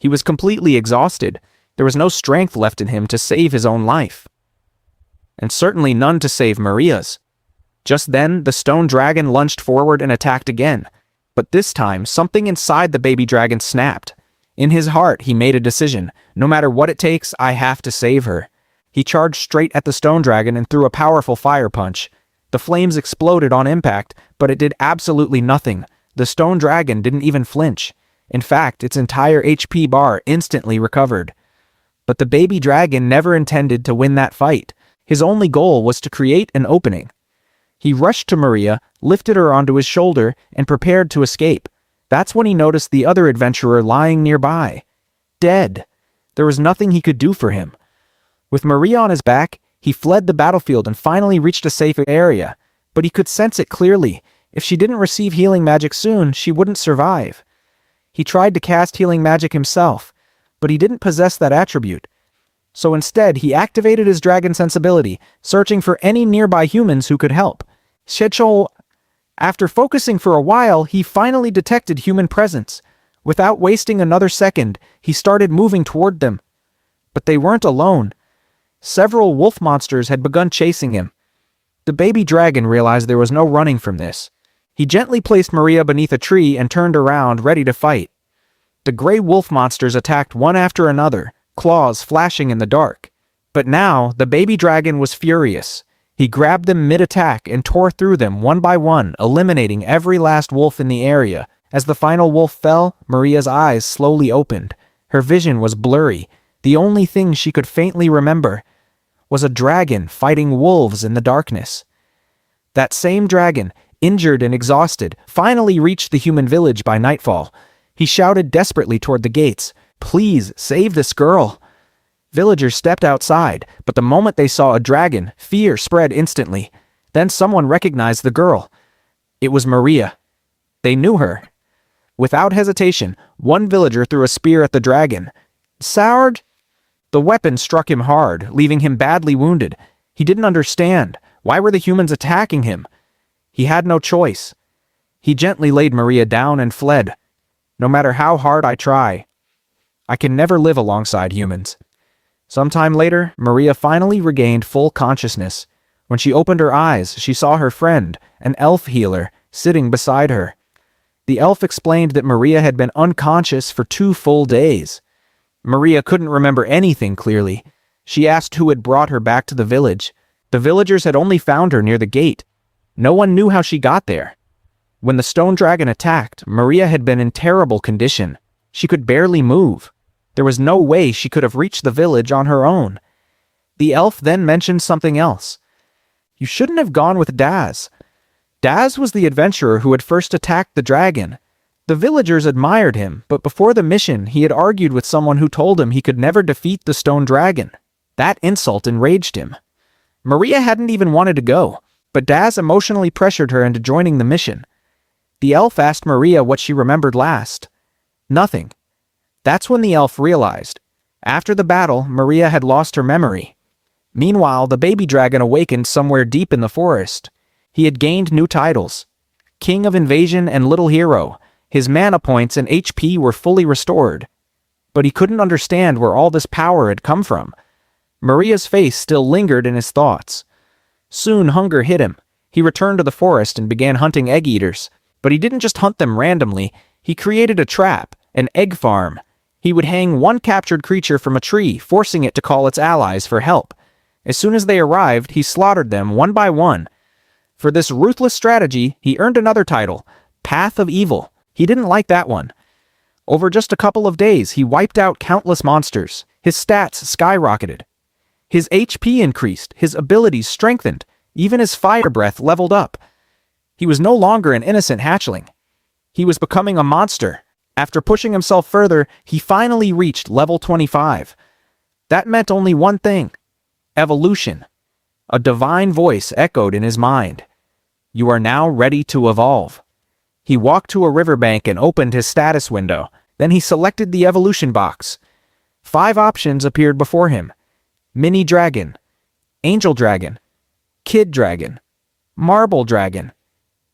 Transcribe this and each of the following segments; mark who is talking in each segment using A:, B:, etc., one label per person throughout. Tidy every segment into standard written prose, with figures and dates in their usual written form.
A: He was completely exhausted. There was no strength left in him to save his own life. And certainly none to save Maria's. Just then, the stone dragon lunged forward and attacked again. But this time, something inside the baby dragon snapped. In his heart, he made a decision. No matter what it takes, I have to save her. He charged straight at the stone dragon and threw a powerful fire punch. The flames exploded on impact, but it did absolutely nothing. The stone dragon didn't even flinch. In fact, its entire HP bar instantly recovered. But the baby dragon never intended to win that fight. His only goal was to create an opening. He rushed to Maria, lifted her onto his shoulder, and prepared to escape. That's when he noticed the other adventurer lying nearby. Dead. There was nothing he could do for him. With Maria on his back, he fled the battlefield and finally reached a safe area. But he could sense it clearly. If she didn't receive healing magic soon, she wouldn't survive. He tried to cast healing magic himself, but he didn't possess that attribute. So instead, he activated his dragon sensibility, searching for any nearby humans who could help. After focusing for a while, he finally detected human presence. Without wasting another second, he started moving toward them. But they weren't alone. Several wolf monsters had begun chasing him. The baby dragon realized there was no running from this. He gently placed Maria beneath a tree and turned around, ready to fight. The gray wolf monsters attacked one after another, claws flashing in the dark. But now, the baby dragon was furious. He grabbed them mid-attack and tore through them one by one, eliminating every last wolf in the area. As the final wolf fell, Maria's eyes slowly opened. Her vision was blurry. The only thing she could faintly remember was a dragon fighting wolves in the darkness. That same dragon, injured and exhausted, finally reached the human village by nightfall. He shouted desperately toward the gates, "Please, save this girl." Villagers stepped outside, but the moment they saw a dragon, fear spread instantly. Then someone recognized the girl. It was Maria. They knew her. Without hesitation, one villager threw a spear at the dragon. "Soured?" The weapon struck him hard, leaving him badly wounded. He didn't understand. Why were the humans attacking him? He had no choice. He gently laid Maria down and fled. No matter how hard I try, I can never live alongside humans. Sometime later, Maria finally regained full consciousness. When she opened her eyes, she saw her friend, an elf healer, sitting beside her. The elf explained that Maria had been unconscious for 2 full days. Maria couldn't remember anything clearly. She asked who had brought her back to the village. The villagers had only found her near the gate. No one knew how she got there. When the stone dragon attacked, Maria had been in terrible condition. She could barely move. There was no way she could have reached the village on her own. The elf then mentioned something else. "You shouldn't have gone with Daz." Daz was the adventurer who had first attacked the dragon. The villagers admired him, but before the mission, he had argued with someone who told him he could never defeat the stone dragon. That insult enraged him. Maria hadn't even wanted to go, but Daz emotionally pressured her into joining the mission. The elf asked Maria what she remembered last. Nothing. That's when the elf realized. After the battle, Maria had lost her memory. Meanwhile, the baby dragon awakened somewhere deep in the forest. He had gained new titles: King of Invasion and Little Hero. His mana points and HP were fully restored. But he couldn't understand where all this power had come from. Maria's face still lingered in his thoughts. Soon hunger hit him. He returned to the forest and began hunting egg-eaters. But he didn't just hunt them randomly. He created a trap, an egg farm. He would hang one captured creature from a tree, forcing it to call its allies for help. As soon as they arrived, he slaughtered them one by one. For this ruthless strategy, he earned another title, Path of Evil. He didn't like that one. Over just a couple of days, he wiped out countless monsters. His stats skyrocketed. His HP increased, his abilities strengthened, even his fire breath leveled up. He was no longer an innocent hatchling. He was becoming a monster. After pushing himself further, he finally reached level 25. That meant only one thing: evolution. A divine voice echoed in his mind. You are now ready to evolve. He walked to a riverbank and opened his status window. Then he selected the evolution box. 5 options appeared before him: Mini Dragon, Angel Dragon, Kid Dragon, Marble Dragon,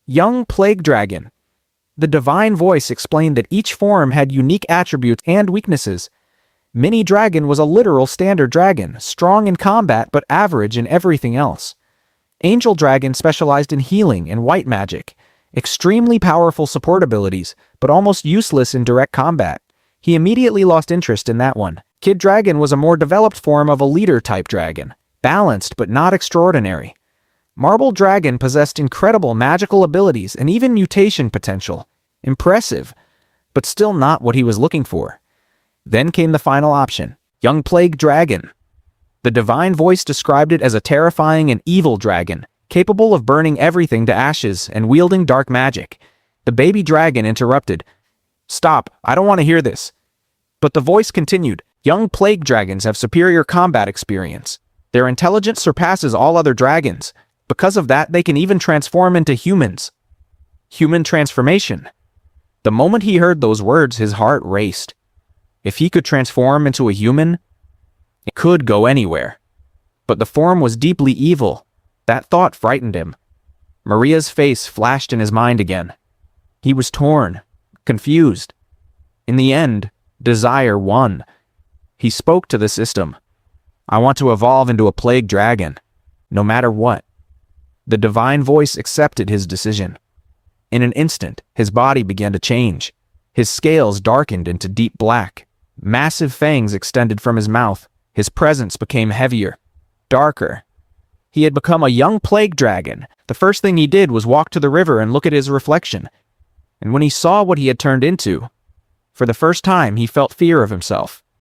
A: Young Plague Dragon. The divine voice explained that each form had unique attributes and weaknesses. Mini Dragon was a literal standard dragon, strong in combat but average in everything else. Angel Dragon specialized in healing and white magic, extremely powerful support abilities, but almost useless in direct combat. He immediately lost interest in that one. Kid Dragon was a more developed form of a leader-type dragon, balanced but not extraordinary. Marble Dragon possessed incredible magical abilities and even mutation potential. Impressive, but still not what he was looking for. Then came the final option, Young Plague Dragon. The divine voice described it as a terrifying and evil dragon, capable of burning everything to ashes and wielding dark magic. The baby dragon interrupted. "Stop, I don't want to hear this." But the voice continued, "Young plague dragons have superior combat experience. Their intelligence surpasses all other dragons. Because of that, they can even transform into humans." Human transformation. The moment he heard those words, his heart raced. If he could transform into a human, it could go anywhere. But the form was deeply evil. That thought frightened him. Maria's face flashed in his mind again. He was torn, confused. In the end, desire won. He spoke to the system. "I want to evolve into a plague dragon, no matter what." The divine voice accepted his decision. In an instant, his body began to change. His scales darkened into deep black. Massive fangs extended from his mouth. His presence became heavier, darker. He had become a young plague dragon. The first thing he did was walk to the river and look at his reflection. And when he saw what he had turned into, for the first time he felt fear of himself.